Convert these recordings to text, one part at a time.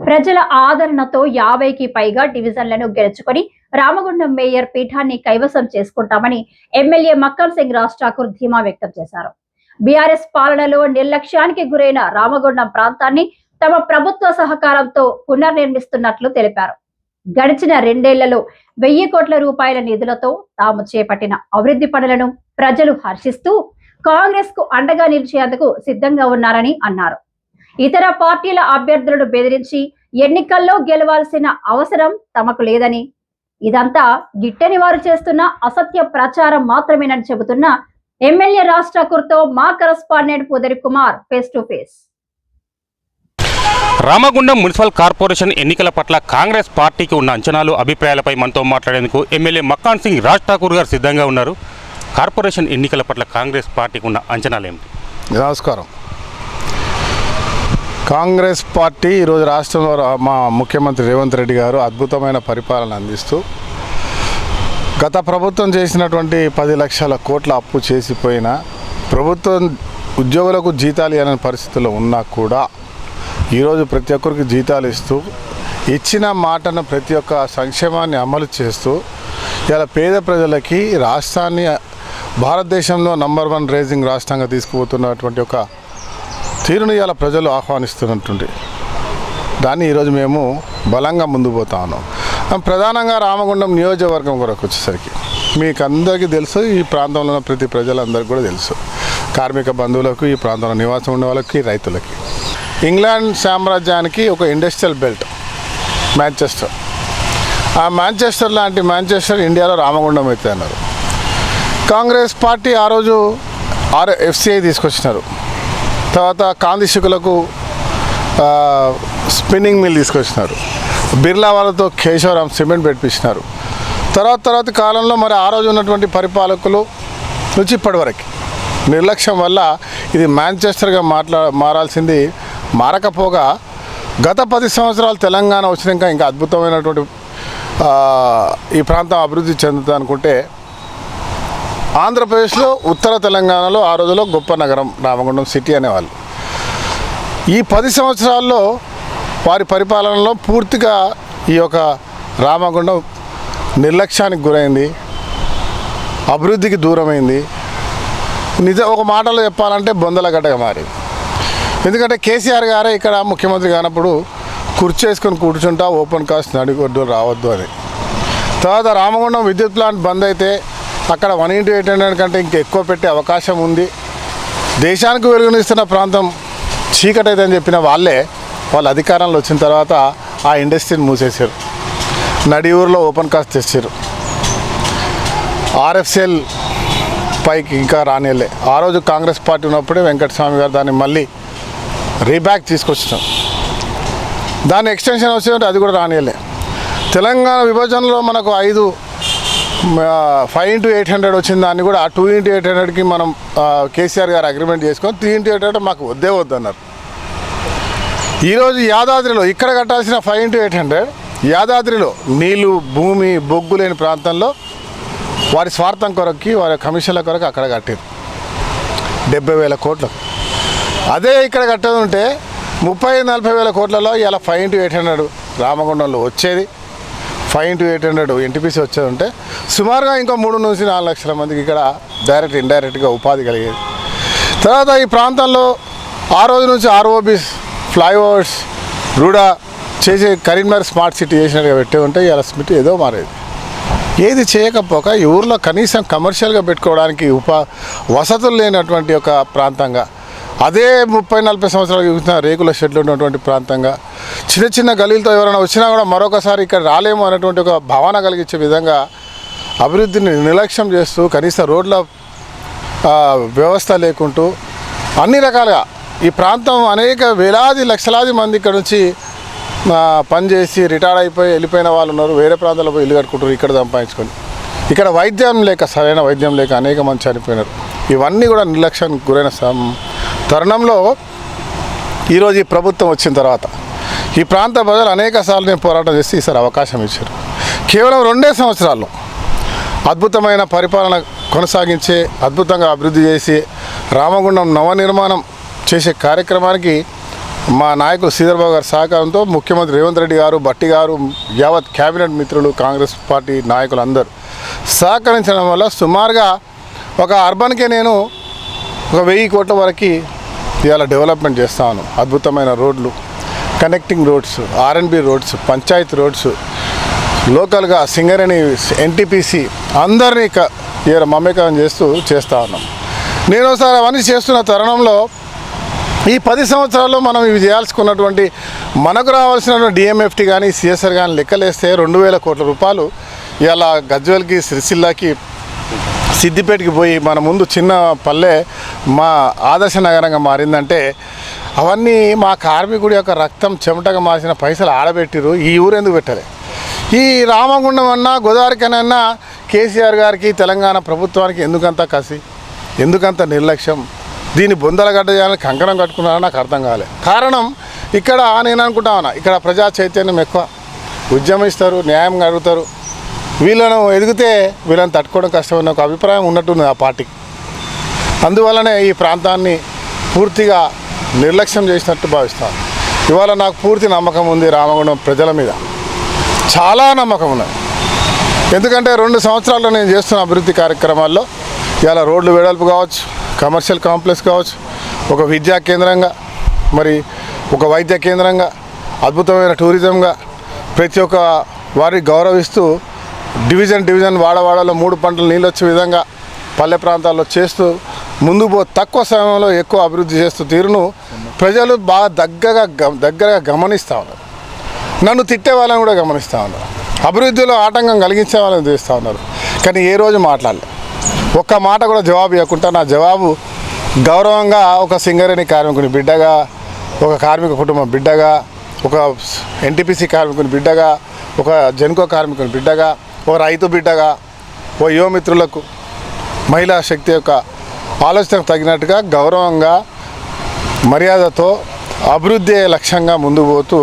ప్రజల ఆదరణతో 50కి పైగా డివిజన్లను గెలుచుకొని రామగుండం మేయర్ పీఠాన్ని కైవసం చేసుకుంటామని ఎమ్మెల్యే మక్కన్ సింగ్ రాజ్ ఠాకూర్ ధీమా వ్యక్తం చేశారు. బీఆర్ఎస్ పాలనలో నిర్లక్ష్యానికి గురైన రామగుండం ప్రాంతాన్ని తమ ప్రభుత్వ సహకారంతో పునర్నిర్మిస్తున్నట్లు తెలిపారు. గడిచిన 2 ఏళ్లలో 1000 కోట్ల రూపాయల నిధులతో తాము చేపట్టిన అభివృద్ధి పనులను ప్రజలు హర్షిస్తూ కాంగ్రెస్ కు అండగా నిలిచేందుకు సిద్ధంగా ఉన్నారని అన్నారు. ఇతర పార్టీల అభ్యర్థులను బెదిరించి ఎన్నికల్లో గెలవాల్సిన అవసరం తమకు లేదని, ఇదంతా గిట్టని వారు చేస్తున్న అసత్య ప్రచారం మాత్రమేనని చెబుతున్న ఎమ్మెల్యే రాజ్ ఠాకూర్ తో మా correspondent Pudari Kumar face to face. Ramagundam municipal corporation ఎన్నికల పట్ల కాంగ్రెస్ పార్టీకి ఉన్న అంచనాలు, అభిప్రాయాలపై మనతో మాట్లాడేందుకు ఎమ్మెల్యే మక్కన్ సింగ్ రాజ్ ఠాకూర్ గారు సిద్ధంగా ఉన్నారు. కార్పొరేషన్ ఎన్నికల పట్ల కాంగ్రెస్ పార్టీకి ఉన్న అంచనాలు ఏమిటి? నమస్కారం. కాంగ్రెస్ పార్టీ ఈరోజు రాష్ట్రంలో మా ముఖ్యమంత్రి రేవంత్ రెడ్డి గారు అద్భుతమైన పరిపాలన అందిస్తూ గత ప్రభుత్వం చేసినటువంటి 10 లక్షల కోట్ల అప్పు చేసిపోయిన ప్రభుత్వం ఉద్యోగులకు జీతాలు ఇవ్వని పరిస్థితుల్లో ఉన్నా కూడా ఈరోజు ప్రతి ఒక్కరికి జీతాలు ఇస్తూ ఇచ్చిన మాటను ప్రతి ఒక్క సంక్షేమాన్ని అమలు చేస్తూ ఇలా పేద ప్రజలకి రాష్ట్రాన్ని భారతదేశంలో నంబర్ 1 రేజింగ్ రాష్ట్రంగా తీసుకుపోతున్నటువంటి ఒక తీరును ఇలా ప్రజలు ఆహ్వానిస్తున్నట్టుండి దాన్ని ఈరోజు మేము బలంగా ముందుకు పోతా ఉన్నాం. ప్రధానంగా రామగుండం నియోజకవర్గం కొరకు వచ్చేసరికి మీకు అందరికీ తెలుసు, ఈ ప్రాంతంలో ఉన్న ప్రతి ప్రజలందరికీ కూడా తెలుసు, కార్మిక బంధువులకు, ఈ ప్రాంతంలో నివాసం ఉండే వాళ్ళకి, రైతులకి. ఇంగ్లాండ్ సామ్రాజ్యానికి ఒక ఇండస్ట్రియల్ బెల్ట్ మాంచెస్టర్. ఆ మాంచెస్టర్ లాంటి మాంచెస్టర్ ఇండియాలో రామగుండం అయితే అన్నారు. కాంగ్రెస్ పార్టీ ఆ రోజు FCI తీసుకొచ్చినారు. తర్వాత కాందిశకులకు స్పిన్నింగ్ మిల్ తీసుకొచ్చినారు. బిర్లా వాళ్ళతో కేశవరాం సిమెంట్ పెట్టించినారు. తర్వాత కాలంలో మరి ఆ రోజు ఉన్నటువంటి పరిపాలకులు నుంచి ఇప్పటివరకు నిర్లక్ష్యం వల్ల ఇది మాంచెస్టర్గా మారాల్సింది మారకపోగా గత 10 సంవత్సరాలు తెలంగాణ వచ్చినాక ఇంకా అద్భుతమైనటువంటి ఈ ప్రాంతం అభివృద్ధి చెందుతుంది అనుకుంటే ఆంధ్రప్రదేశ్లో ఉత్తర తెలంగాణలో ఆ రోజులో గొప్ప నగరం రామగుండం సిటీ అనేవాళ్ళు. ఈ 10 సంవత్సరాల్లో వారి పరిపాలనలో పూర్తిగా ఈ యొక్క రామగుండం నిర్లక్ష్యానికి గురైంది, అభివృద్ధికి దూరమైంది. ఒక మాటలో చెప్పాలంటే బొందలగడ్డగా మారింది. ఎందుకంటే కేసీఆర్ గారే ఇక్కడ ముఖ్యమంత్రి కానప్పుడు కుర్చీ వేసుకొని కూర్చుంటా ఓపెన్ కాస్ట్ నడిగొడ్డు రావద్దు అని. తర్వాత రామగుండం విద్యుత్ ప్లాంట్ బంద్ అయితే అక్కడ 1x800 కంటే ఇంకా ఎక్కువ పెట్టే అవకాశం ఉంది, దేశానికి వెలుగునిస్తున్న ప్రాంతం చీకటైతే అని చెప్పిన వాళ్ళ అధికారంలో వచ్చిన తర్వాత ఆ ఇండస్ట్రీని మూసేశారు. నడి ఊరిలో ఓపెన్ కాస్ట్ తెచ్చారు. RFCL పైకి ఇంకా రానిలే. ఆ రోజు కాంగ్రెస్ పార్టీ ఉన్నప్పుడే వెంకటస్వామి గారు దాన్ని మళ్ళీ రీబ్యాక్ తీసుకొచ్చినాం. దాని ఎక్స్టెన్షన్ వచ్చేదంటే అది కూడా రానియలే. తెలంగాణ విభజనలో మనకు 5x800 వచ్చిన దాన్ని కూడా 2x800కి మనం కేసీఆర్ గారు అగ్రిమెంట్ చేసుకొని 3x800 మాకు వద్దే వద్దన్నారు. ఈరోజు యాదాద్రిలో ఇక్కడ కట్టాల్సిన 5x800 యాదాద్రిలో నీళ్ళు, భూమి, బొగ్గు లేని ప్రాంతంలో వారి స్వార్థం కొరకి, వారి కమిషన్ల కొరకు అక్కడ కట్టారు 70,000 కోట్లు. అదే ఇక్కడ కట్టేది ఉంటే 30-40 వేల కోట్లలో ఇలా 5x800 రామగుండంలో వచ్చేది. 5x800 NTPC వచ్చేది ఉంటే సుమారుగా ఇంకో 3-4 లక్షల మందికి ఇక్కడ డైరెక్ట్ ఇండైరెక్ట్గా ఉపాధి కలిగేది. తర్వాత ఈ ప్రాంతంలో ఆ రోజు నుంచి ROBs, ఫ్లైఓవర్స్, రూడా చేసే కరీంనగర్ స్మార్ట్ సిటీ చేసినట్టుగా పెట్టే ఉంటే ఇలా స్మిట్ ఏదో మారేది. ఏది చేయకపోక ఈ ఊర్లో కనీసం కమర్షియల్గా పెట్టుకోవడానికి వసతులు లేనటువంటి ఒక ప్రాంతంగా, అదే 30-40 సంవత్సరాలు చూసిన రేకుల షెడ్లు ఉన్నటువంటి ప్రాంతంగా, చిన్న గలీలతో ఎవరైనా వచ్చినా కూడా మరొకసారి ఇక్కడ రాలేము అనేటువంటి ఒక భావన కలిగించే విధంగా అభివృద్ధిని నిర్లక్ష్యం చేస్తూ, కనీస రోడ్ల వ్యవస్థ లేకుంటూ అన్ని రకాలుగా ఈ ప్రాంతం అనేక వేలాది లక్షలాది మంది ఇక్కడ నుంచి పనిచేసి రిటైర్డ్ అయిపోయి వెళ్ళిపోయిన వాళ్ళు ఉన్నారు. వేరే ప్రాంతాల్లో పోయి ఇల్లు కట్టుకుంటారు ఇక్కడ సంపాదించుకొని. ఇక్కడ వైద్యం లేక, సరైన వైద్యం లేక అనేక మంది చనిపోయినారు. ఇవన్నీ కూడా నిర్లక్ష్యానికి గురైన తరుణంలో ఈరోజు ఈ ప్రభుత్వం వచ్చిన తర్వాత ఈ ప్రాంత ప్రజలు అనేక సార్లు నేను పోరాటం చేసి ఈసారి అవకాశం ఇచ్చారు. కేవలం 2 సంవత్సరాల్లో అద్భుతమైన పరిపాలన కొనసాగించే, అద్భుతంగా అభివృద్ధి చేసి రామగుండం నవనిర్మాణం చేసే కార్యక్రమానికి మా నాయకులు శ్రీధర్బాబు గారి సహకారంతో ముఖ్యమంత్రి రేవంత్ రెడ్డి గారు, బట్టి గారు, యావత్ క్యాబినెట్ మిత్రులు, కాంగ్రెస్ పార్టీ నాయకులు అందరూ సహకరించడం వల్ల సుమారుగా ఒక అర్బన్కే నేను ఒక 1000 కోట్ల వరకు ఇవాళ డెవలప్మెంట్ చేస్తాను. అద్భుతమైన రోడ్లు, connecting roads, R&B roads, panchayat roads, లోకల్గా సింగరేణి, NTPC అందరినీ మమేకం చేస్తూ ఉన్నాం. నేను ఒకసారి అవన్నీ చేస్తున్న తరుణంలో ఈ 10 సంవత్సరాల్లో మనం ఇవి చేయాల్సుకున్నటువంటి మనకు రావాల్సిన DMFT కానీ CSR కానీ లెక్కలేస్తే 2000 కోట్ల రూపాయలు ఇలా గజ్వేల్కి, సిరిసిల్లాకి, సిద్దిపేటకి పోయి మన ముందు చిన్న పల్లె మా ఆదర్శ నగరంగా మారిందంటే అవన్నీ మా కార్మికుడి యొక్క రక్తం చెమటగా మార్చిన పైసలు ఆడబెట్టిరు. ఈ ఊరు ఎందుకు పెట్టలే? ఈ రామగుండం అన్నా, గోదావరికైనా కేసీఆర్ గారికి, తెలంగాణ ప్రభుత్వానికి ఎందుకంత కసి, ఎందుకంత నిర్లక్ష్యం? దీన్ని బొందలగడ్డ చేయాలని కంకణం కట్టుకున్నారని నాకు అర్థం కాలే. కారణం ఇక్కడ నేను అనుకుంటా ఉన్నా, ఇక్కడ ప్రజా చైతన్యం ఎక్కువ, ఉద్యమిస్తారు, న్యాయంగా అడుగుతారు. వీళ్ళను ఎదిగితే వీళ్ళని తట్టుకోవడం కష్టమైన ఒక అభిప్రాయం ఉన్నట్టుంది ఆ పార్టీకి. అందువల్లనే ఈ ప్రాంతాన్ని పూర్తిగా నిర్లక్ష్యం చేసినట్టు భావిస్తాను. ఇవాళ నాకు పూర్తి నమ్మకం ఉంది రామగుండం ప్రజల మీద, చాలా నమ్మకం ఉన్నది. ఎందుకంటే 2 సంవత్సరాల్లో నేను చేస్తున్న అభివృద్ధి కార్యక్రమాల్లో ఇవాళ రోడ్లు వెడల్పు కావచ్చు, కమర్షియల్ కాంప్లెక్స్ కావచ్చు, ఒక విద్యా కేంద్రంగా, మరి ఒక వైద్య కేంద్రంగా, అద్భుతమైన టూరిజంగా ప్రతి ఒక్క వారిని గౌరవిస్తూ డివిజన్ వాడవాడలో 3 పంటలు నీళ్ళు వచ్చే విధంగా పల్లె ప్రాంతాల్లో చేస్తూ ముందుకు తక్కువ సమయంలో ఎక్కువ అభివృద్ధి చేస్తూ తీరును ప్రజలు బాగా దగ్గరగా గమనిస్తూ ఉన్నారు. నన్ను తిట్టే వాళ్ళని కూడా గమనిస్తూ ఉన్నారు. అభివృద్ధిలో ఆటంకం కలిగించే వాళ్ళని చేస్తూ ఉన్నారు. కానీ ఏ రోజు మాట్లాడలే, ఒక్క మాట కూడా జవాబు ఇవ్వకుండా నా జవాబు గౌరవంగా ఒక సింగరేణి కార్మికుని బిడ్డగా, ఒక కార్మిక కుటుంబం బిడ్డగా, ఒక NTPC కార్మికుని బిడ్డగా, ఒక జెన్కో కార్మికుని బిడ్డగా, ఒక రైతు బిడ్డగా, ఓ యువమిత్రులకు మహిళా శక్తి యొక్క ఆలోచనకు తగినట్టుగా గౌరవంగా, మర్యాదతో అభివృద్ధి లక్ష్యంగా ముందుకు పోతూ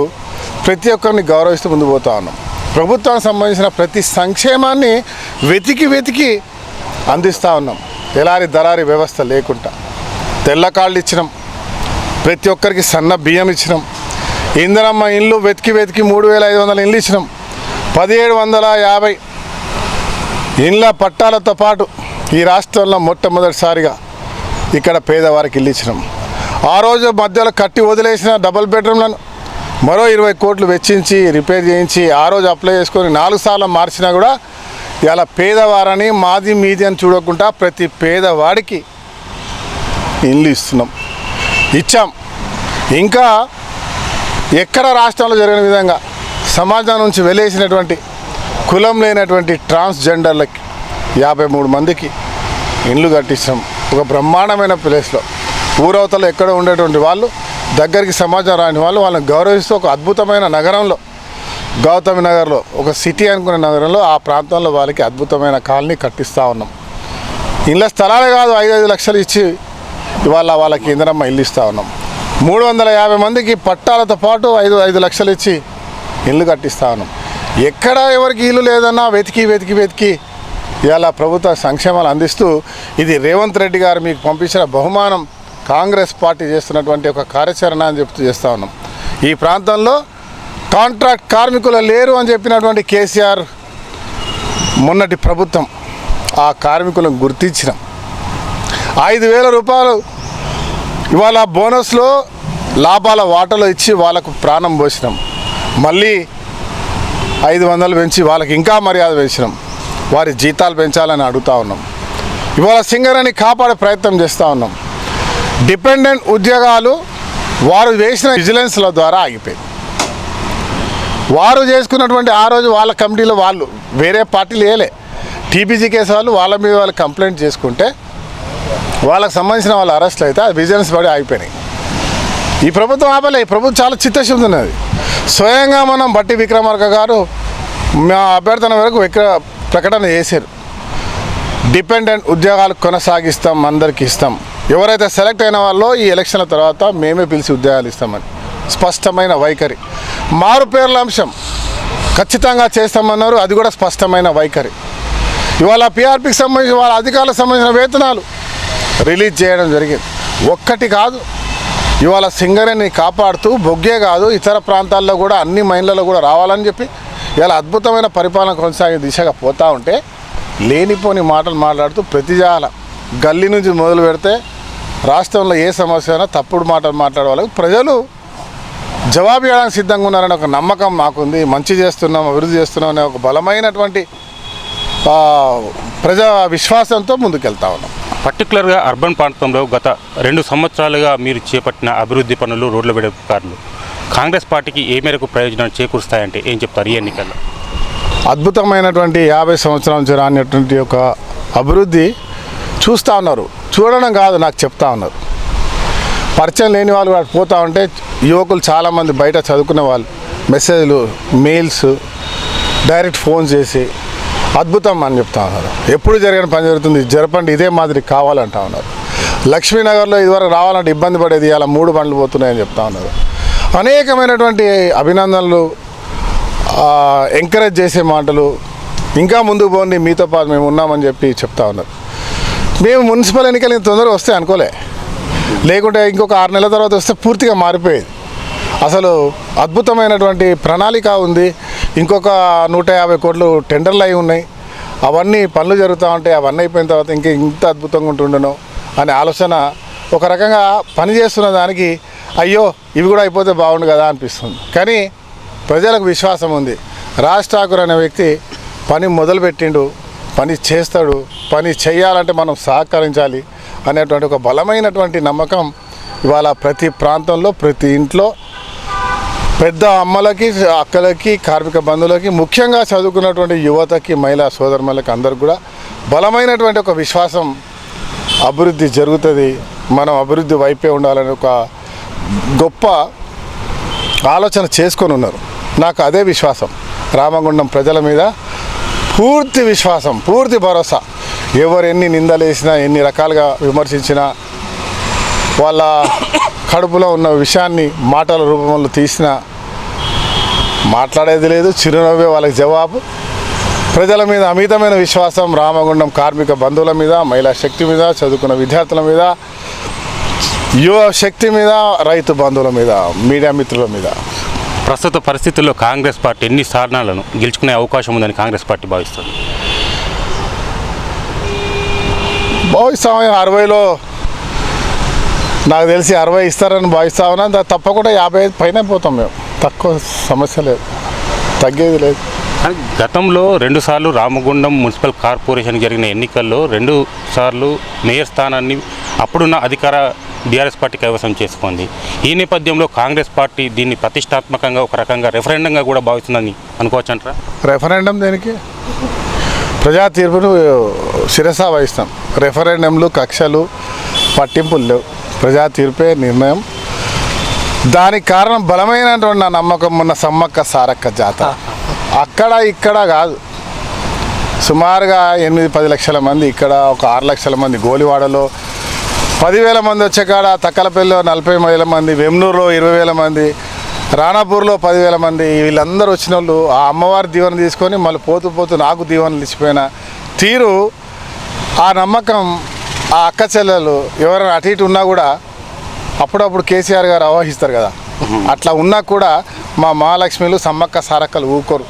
ప్రతి ఒక్కరిని గౌరవిస్తూ ముందుకు పోతా ఉన్నాం. ప్రభుత్వానికి సంబంధించిన ప్రతి సంక్షేమాన్ని వెతికి అందిస్తూ ఉన్నాం. ఎలాంటి దళారీ వ్యవస్థ లేకుండా తెల్ల కార్డులు ఇచ్చినాం, ప్రతి ఒక్కరికి సన్న బియ్యం ఇచ్చినాం, ఇందిరమ్మ ఇండ్లు వెతికి 3500 ఇండ్లు ఇచ్చినాం, 1750 ఇండ్ల పట్టాలతో పాటు ఈ రాష్ట్రంలో మొట్టమొదటిసారిగా ఇక్కడ పేదవారికి ఇల్లు ఇచ్చినాం. ఆ రోజు మధ్యలో కట్టి వదిలేసిన డబుల్ బెడ్రూమ్లను మరో 20 కోట్లు వెచ్చించి రిపేర్ చేయించి ఆ రోజు అప్లై చేసుకొని 4 సార్లు మార్చినా కూడా ఇలా పేదవారని మాది మీది అని చూడకుండా ప్రతి పేదవాడికి ఇల్లు ఇచ్చాం. ఇంకా ఎక్కడ రాష్ట్రంలో జరిగిన విధంగా సమాజం నుంచి వెలేసినటువంటి కులం లేనటువంటి ట్రాన్స్జెండర్లకి 53 మందికి ఇండ్లు కట్టించాం. ఒక బ్రహ్మాండమైన ప్లేస్లో ఊరవతలో ఎక్కడ ఉండేటువంటి వాళ్ళు, దగ్గరికి సమాజం రాని వాళ్ళు, వాళ్ళని గౌరవిస్తూ ఒక అద్భుతమైన నగరంలో, గౌతమి నగర్లో, ఒక సిటీ అనుకునే నగరంలో ఆ ప్రాంతంలో వాళ్ళకి అద్భుతమైన కాలనీ కట్టిస్తూ ఉన్నాం. ఇళ్ళ స్థలాలే కాదు, 5 లక్షలు ఇచ్చి ఇవాళ వాళ్ళకి ఇందిరమ్మ ఇల్లు ఇస్తూ ఉన్నాం. 350 మందికి పట్టాలతో పాటు 5 లక్షలు ఇచ్చి ఇల్లు కట్టిస్తూ ఉన్నాం. ఎక్కడ ఎవరికి ఇల్లు లేదన్నా వెతికి ఇలా ప్రభుత్వ సంక్షేమాలు అందిస్తూ ఇది రేవంత్ రెడ్డి గారు మీకు పంపించిన బహుమానం, కాంగ్రెస్ పార్టీ చేస్తున్నటువంటి ఒక కార్యాచరణ అని చెప్తూ చేస్తూ ఉన్నాం. ఈ ప్రాంతంలో కాంట్రాక్ట్ కార్మికులు లేరు అని చెప్పినటువంటి కేసీఆర్ మొన్నటి ప్రభుత్వం ఆ కార్మికులను గుర్తించిన 5,000 రూపాయలు ఇవాళ బోనస్లో లాభాల వాటలో ఇచ్చి వాళ్ళకు ప్రాణం పోసినాం. మళ్ళీ 500 పెంచి వాళ్ళకి ఇంకా మర్యాద పెంచినాం. వారి జీతాలు పెంచాలని అడుగుతూ ఉన్నాం. ఇవాళ సింగరేణిని కాపాడే ప్రయత్నం చేస్తూ ఉన్నాం. డిపెండెంట్ ఉద్యోగాలు వారు వేసిన విజిలెన్స్ల ద్వారా ఆగిపోయింది. వారు చేసుకున్నటువంటి ఆ రోజు వాళ్ళ కమిటీలో వాళ్ళు వేరే పార్టీలు వేయలే, TPG కేసు వాళ్ళ మీద వాళ్ళు కంప్లైంట్ చేసుకుంటే వాళ్ళకి సంబంధించిన వాళ్ళ అరెస్ట్లు అయితే ఆ విజిలెన్స్ పడి ఆగిపోయినాయి. ఈ ప్రభుత్వం ఆపలే. ఈ ప్రభుత్వం చాలా చిత్తశుద్ధి ఉన్నది. స్వయంగా మనం బట్టి విక్రమార్క గారు మా అభ్యర్థన వరకు ప్రకటన చేశారు. డిపెండెంట్ ఉద్యోగాలు కొనసాగిస్తాం, అందరికీ ఇస్తాం. ఎవరైతే సెలెక్ట్ అయిన వాళ్ళో ఈ ఎలక్షన్ల తర్వాత మేమే పిలిచి ఉద్యోగాలు ఇస్తామని స్పష్టమైన వైఖరి. మారు పేర్ల అంశం ఖచ్చితంగా చేస్తామన్నారు, అది కూడా స్పష్టమైన వైఖరి. ఇవాళ PRPకి సంబంధించి వాళ్ళ అధికారులకు సంబంధించిన వేతనాలు రిలీజ్ చేయడం జరిగింది. ఒక్కటి కాదు, ఇవాళ సింగరేణిని కాపాడుతూ బొగ్గే కాదు ఇతర ప్రాంతాల్లో కూడా అన్ని మైన్లలో కూడా రావాలని చెప్పి ఇలా అద్భుతమైన పరిపాలన కొనసాగే దిశగా పోతూ ఉంటే లేనిపోని మాటలు మాట్లాడుతూ ప్రతిజాల గల్లీ నుంచి మొదలు పెడితే రాష్ట్రంలో ఏ సమస్య అయినా తప్పుడు మాటలు మాట్లాడే వాళ్ళకి ప్రజలు జవాబు ఇవ్వడానికి సిద్ధంగా ఉన్నారని ఒక నమ్మకం మాకుంది. మంచి చేస్తున్నాం, అభివృద్ధి చేస్తున్నాం అనే ఒక బలమైనటువంటి ప్రజా విశ్వాసంతో ముందుకెళ్తా ఉన్నాం. పర్టికులర్గా అర్బన్ ప్రాంతంలో గత 2 సంవత్సరాలుగా మీరు చేపట్టిన అభివృద్ధి పనులు, రోడ్ల వెడల్పుకారులు కాంగ్రెస్ పార్టీకి ఏ మేరకు ప్రయోజనాలు చేకూరుస్తాయంటే ఏం చెప్తారు? ఈ ఎన్నికల్లో అద్భుతమైనటువంటి 50 సంవత్సరాల నుంచి రానిటువంటి ఒక అభివృద్ధి చూస్తూ ఉన్నారు. చూడడం కాదు, నాకు చెప్తా ఉన్నారు. పరిచయం లేని వాళ్ళు కూడా పోతూ ఉంటే యువకులు చాలామంది బయట చదువుకునే వాళ్ళు మెసేజ్లు, మెయిల్స్, డైరెక్ట్ ఫోన్ చేసి అద్భుతం అని చెప్తా ఉన్నారు. ఎప్పుడు జరిగిన పని జరుగుతుంది, జరపండి, ఇదే మాదిరి కావాలంటా ఉన్నారు. లక్ష్మీనగర్లో ఇదివరకు రావాలంటే ఇబ్బంది పడేది, ఇలా 3 బండ్లు పోతున్నాయని చెప్తా ఉన్నారు. అనేకమైనటువంటి అభినందనలు, ఎంకరేజ్ చేసే మాటలు, ఇంకా ముందుకు పోండి, మీతో పాటు మేము ఉన్నామని చెప్పి చెప్తా ఉన్నారు. మేము మున్సిపల్ ఎన్నికలు ఇంత తొందరగా వస్తే అనుకోలే, లేకుంటే ఇంకొక 6 నెలల తర్వాత వస్తే పూర్తిగా మారిపోయేది. అసలు అద్భుతమైనటువంటి ప్రణాళిక ఉంది. ఇంకొక 150 కోట్లు టెండర్లు అయి ఉన్నాయి. అవన్నీ పనులు జరుగుతూ ఉంటాయి. అవన్నీ అయిపోయిన తర్వాత ఇంత అద్భుతంగా ఉంటుండను అనే ఆలోచన, ఒక రకంగా పని చేస్తున్న దానికి అయ్యో ఇవి కూడా అయిపోతే బాగుండు కదా అనిపిస్తుంది. కానీ ప్రజలకు విశ్వాసం ఉంది. రాజ్ ఠాకూర్ అనే వ్యక్తి పని మొదలుపెట్టిండు, పని చేస్తాడు. పని చేయాలంటే మనం సహకరించాలి అనేటువంటి ఒక బలమైనటువంటి నమ్మకం ఇవాళ ప్రతి ప్రాంతంలో, ప్రతి ఇంట్లో, పెద్ద అమ్మలకి, అక్కలకి, కార్మిక బంధువులకి, ముఖ్యంగా చదువుకున్నటువంటి యువతకి, మహిళా సోదరులకి అందరికి కూడా బలమైనటువంటి ఒక విశ్వాసం. అభివృద్ధి జరుగుతుంది, మనం అభివృద్ధి వైపే ఉండాలని ఒక గొప్ప ఆలోచన చేసుకొని ఉన్నారు. నాకు అదే విశ్వాసం. రామగుండం ప్రజల మీద పూర్తి విశ్వాసం, పూర్తి భరోసా. ఎవరు ఎన్ని నిందలు వేసినా, ఎన్ని రకాలుగా విమర్శించినా, వాళ్ళ కడుపులో ఉన్న విషయాన్ని మాటల రూపంలో తీసినా మాట్లాడేది లేదు. చిరునవ్వే వాళ్ళకి జవాబు. ప్రజల మీద అమితమైన విశ్వాసం. రామగుండం కార్మిక బంధువుల మీద, మహిళా శక్తి మీద, చదువుకున్న విద్యార్థుల మీద, యువ శక్తి మీద, రైతు బంధువుల మీద, మీడియా మిత్రుల మీద. ప్రస్తుత పరిస్థితుల్లో కాంగ్రెస్ పార్టీ ఎన్ని స్థానాలను గెలుచుకునే అవకాశం ఉందని కాంగ్రెస్ పార్టీ భావిస్తుంది? భావిస్తాం 60లో నాకు తెలిసి 60 ఇస్తారని భావిస్తా ఉన్నా. తప్పకుండా 55 పైన పోతాం మేము. తక్కువ సమస్య లేదు, తగ్గేది లేదు. గతంలో 2 సార్లు రామగుండం మున్సిపల్ కార్పొరేషన్ జరిగిన ఎన్నికల్లో 2 సార్లు మేయర్ స్థానాన్ని అప్పుడున్న అధికార బీఆర్ఎస్ పార్టీ కైవసం చేసుకుంది. ఈ నేపథ్యంలో కాంగ్రెస్ పార్టీ దీన్ని ప్రతిష్టాత్మకంగా ఒక రకంగా రెఫరెండంగా కూడా భావిస్తుందని అనుకోవచ్చు అంటారా? రెఫరెండం దేనికి? ప్రజా తీర్పును శిరసా వహిస్తాం. రెఫరెండంలు, కక్షలు, పట్టింపులు లేవు. ప్రజా తీర్పే నిర్ణయం. దానికి కారణం బలమైనటువంటి నా నమ్మకం ఉన్న సమ్మక్క సారక్క జాతర. అక్కడ ఇక్కడ కాదు, సుమారుగా 8-10 లక్షల మంది ఇక్కడ, ఒక 6 లక్షల మంది గోలివాడలో, 10,000 మంది వచ్చే కాడ తక్కలపల్లిలో 40,000 మంది, వెమ్నూరులో 20,000 మంది, రాణాపూర్లో 10,000 మంది. వీళ్ళందరూ వచ్చిన వాళ్ళు ఆ అమ్మవారి దీవెన తీసుకొని మళ్ళీ పోతూ నాకు దీవెనలు ఇచ్చిపోయిన తీరు, ఆ నమ్మకం, ఆ అక్క చెల్లెలు ఎవరైనా అటు ఇటు ఉన్నా కూడా అప్పుడప్పుడు కేసీఆర్ గారు ఆవాహిస్తారు కదా, అట్లా ఉన్నా కూడా మా మహాలక్ష్మిలు, సమ్మక్క సారక్కలు ఊరుకోరు.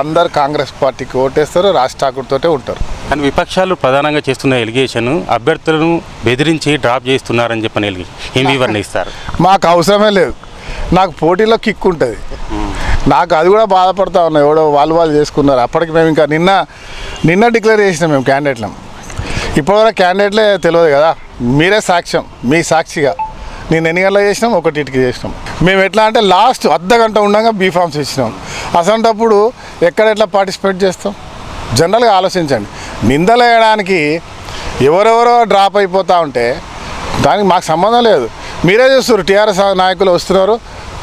అందరు కాంగ్రెస్ పార్టీకి ఓటేస్తారు, రాజ్ ఠాకూర్ తోటే ఉంటారు. కానీ విపక్షాలు ప్రధానంగా చేస్తున్న ఎలిగేషన్ అభ్యర్థులను బెదిరించి డ్రాప్ చేస్తున్నారని చెప్పని ఏం వివరణ ఇస్తారు? మాకు అవసరమే లేదు. నాకు పోటీలో కిక్ ఉంటుంది. నాకు అది కూడా బాధపడతా ఉన్నాయి. ఎవడో వాళ్ళు చేసుకున్నారు. అప్పటికి మేము ఇంకా నిన్న డిక్లేర్ చేసినాం మేము క్యాండిడేట్లను. ఇప్పటివరకు క్యాండిడేట్లే తెలియదు కదా, మీరే సాక్ష్యం. మీ సాక్షిగా నేను ఎన్ని గంటలు చేసినాం, 1కి చేసినాం. మేము ఎట్లా అంటే లాస్ట్ అర్ధగంట ఉండగా బీఫామ్స్ ఇచ్చినాం. అసంటప్పుడు ఎట్లా పార్టిసిపేట్ చేస్తాం? జనరల్గా ఆలోచించండి. నిందలు వేయడానికి ఎవరెవరో డ్రాప్ అయిపోతూ ఉంటే దానికి మాకు సంబంధం లేదు. మీరే చూస్తారు, టీఆర్ఎస్ నాయకులు వస్తున్నారు,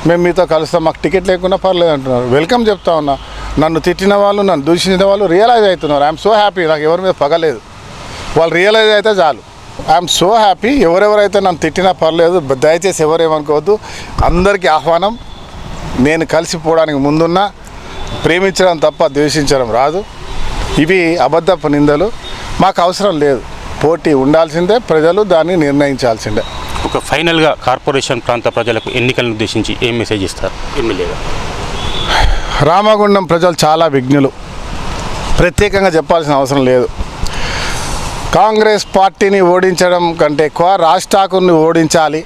మేము మీతో కలుస్తాం, మాకు టికెట్ లేకుండా పర్లేదు అంటున్నారు. వెల్కమ్ చెప్తా ఉన్నా. నన్ను తిట్టిన వాళ్ళు, నన్ను దూషించిన వాళ్ళు రియలైజ్ అవుతున్నారు. I'm so happy. నాకు ఎవరి మీద పగలేదు, వాళ్ళు రియలైజ్ అయితే చాలు. I'm so happy. ఎవరెవరైతే నన్ను తిట్టినా పర్లేదు, దయచేసి ఎవరేమనుకోవద్దు. అందరికీ ఆహ్వానం. నేను కలిసిపోవడానికి ముందున్నా. ప్రేమించడం తప్ప ద్వేషించడం రాదు. ఇవి అబద్ధపు నిందలు. మాకు అవసరం లేదు. పోటీ ఉండాల్సిందే, ప్రజలు దాన్ని నిర్ణయించాల్సిందే. ఒక ఫైనల్గా కార్పొరేషన్ ప్రాంత ప్రజలకు ఎన్నికలను ఉద్దేశించి ఏం మెసేజ్ ఇస్తారు ఎమ్మెల్యేగా? రామగుండం ప్రజలు చాలా విఘ్నులు, ప్రత్యేకంగా చెప్పాల్సిన అవసరం లేదు. కాంగ్రెస్ పార్టీని ఓడించడం కంటే ఎక్కువ రాజ్ ఠాకూర్ని ఓడించాలి,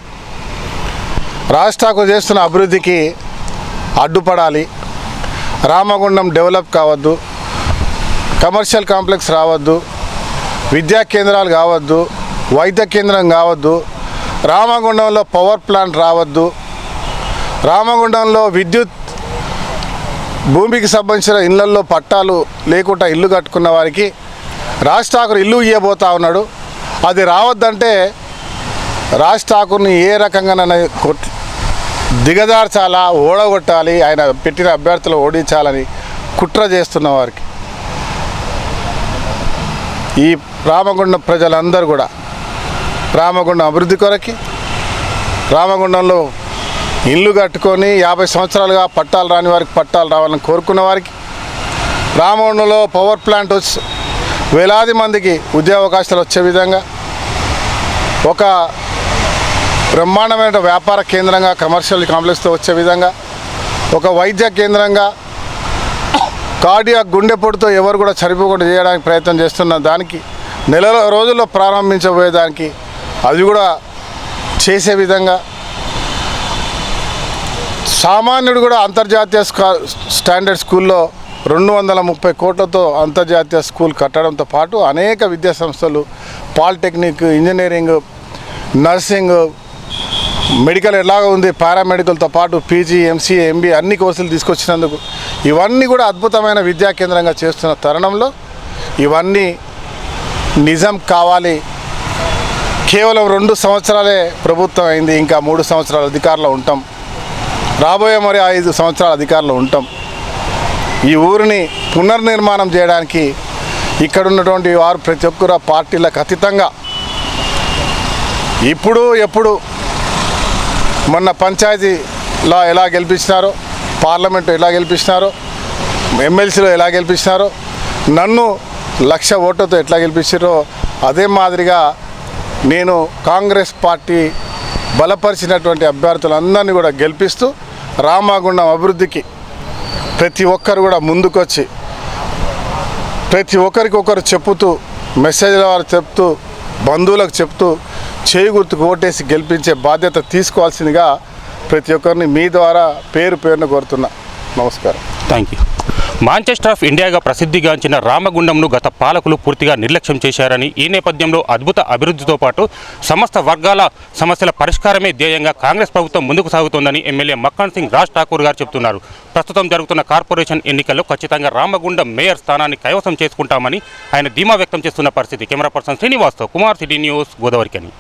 రాజ్ ఠాకూర్ చేస్తున్న అభివృద్ధికి అడ్డుపడాలి. రామగుండం డెవలప్ కావద్దు, కమర్షియల్ కాంప్లెక్స్ రావద్దు, విద్యా కేంద్రాలు కావద్దు, వైద్య కేంద్రం కావద్దు, రామగుండంలో పవర్ ప్లాంట్ రావద్దు, రామగుండంలో విద్యుత్ భూమికి సంబంధించిన ఇళ్లల్లో పట్టాలు లేకుండా ఇల్లు కట్టుకున్న వారికి రాజ్ ఠాకూర్ ఇల్లు ఇవ్వబోతా ఉన్నాడు. అది రావద్దంటే రాజ్ ఠాకూర్ని ఏ రకంగా దిగజార్చాలా, ఓడగొట్టాలి, ఆయన పెట్టిన అభ్యర్థులు ఓడించాలని కుట్ర చేస్తున్న వారికి ఈ రామగుండం ప్రజలందరూ కూడా రామగుండం అభివృద్ధి కొరకి, రామగుండంలో ఇల్లు కట్టుకొని 50 సంవత్సరాలుగా పట్టాలు రాని వారికి పట్టాలు రావాలని కోరుకున్న వారికి, రామగుండంలో పవర్ ప్లాంట్ వచ్చి వేలాది మందికి ఉద్యోగావకాశాలు వచ్చే విధంగా, ఒక బ్రహ్మాండమైన వ్యాపార కేంద్రంగా కమర్షియల్ కాంప్లెక్స్తో వచ్చే విధంగా, ఒక వైద్య కేంద్రంగా కార్డియాక్ గుండెపోటుతో ఎవరు కూడా చనిపోకుండా చేయడానికి ప్రయత్నం చేస్తున్న దానికి నెల రోజుల్లో ప్రారంభించబోయేదానికి అది కూడా చేసే విధంగా, సామాన్యుడు కూడా అంతర్జాతీయ స్టాండర్డ్ స్కూల్లో 230 కోట్లతో అంతర్జాతీయ స్కూల్ కట్టడంతో పాటు అనేక విద్యా సంస్థలు, పాలిటెక్నిక్, ఇంజనీరింగ్, నర్సింగ్, మెడికల్ ఎలాగ ఉంది, పారామెడికల్తో పాటు పీజీ, ఎంసీఏ, ఎంబీఏ అన్ని కోర్సులు తీసుకొచ్చినందుకు ఇవన్నీ కూడా అద్భుతమైన విద్యా కేంద్రంగా చేస్తున్న తరుణంలో ఇవన్నీ నిజం కావాలి. కేవలం 2 సంవత్సరాలే ప్రభుత్వం అయింది, ఇంకా 3 సంవత్సరాలు అధికారంలో ఉంటాం, రాబోయే మరి 5 సంవత్సరాలు అధికారంలో ఉంటాం. ఈ ఊరిని పునర్నిర్మాణం చేయడానికి ఇక్కడ ఉన్నటువంటి వారు ప్రతి ఒక్కరు పార్టీలకు అతీతంగా ఎప్పుడు మొన్న పంచాయతీలో ఎలా గెలిపించినారో, పార్లమెంటు ఎలా గెలిపించినారో, ఎమ్మెల్సీలో ఎలా గెలిపించినారో, నన్ను 1,00,000 ఓట్లతో ఎట్లా గెలిపించారో అదే మాదిరిగా నేను కాంగ్రెస్ పార్టీ బలపరిచినటువంటి అభ్యర్థులందరినీ కూడా గెలిపిస్తూ రామగుండం అభివృద్ధికి ప్రతి ఒక్కరు కూడా ముందుకొచ్చి ప్రతి ఒక్కరికొకరు చెప్పుతూ, మెసేజ్ల వారు చెప్తూ, బంధువులకు చెప్తూ చేయి గుర్తుకు ఓటేసి గెలిపించే బాధ్యత తీసుకోవాల్సిందిగా ప్రతి ఒక్కరిని మీ ద్వారా పేరున కోరుతున్నా. నమస్కారం. Thank you. మాంచెస్టర్ ఆఫ్ ఇండియాగా ప్రసిద్ధిగాంచిన రామగుండంను గత పాలకులు పూర్తిగా నిర్లక్ష్యం చేశారని, ఈ నేపథ్యంలో అద్భుత అభివృద్ధితో పాటు సమస్త వర్గాల సమస్యల పరిష్కారమే ధ్యేయంగా కాంగ్రెస్ ప్రభుత్వం ముందుకు సాగుతోందని ఎమ్మెల్యే మక్కన్ సింగ్ రాజ్ ఠాకూర్ గారు చెబుతున్నారు. ప్రస్తుతం జరుగుతున్న కార్పొరేషన్ ఎన్నికల్లో ఖచ్చితంగా రామగుండం మేయర్ స్థానాన్ని కైవసం చేసుకుంటామని ఆయన ధీమా వ్యక్తం చేస్తున్న పరిస్థితి. కెమెరా పర్సన్ శ్రీనివాస్తో కుమార్, సిటీ న్యూస్, గోదావరికని.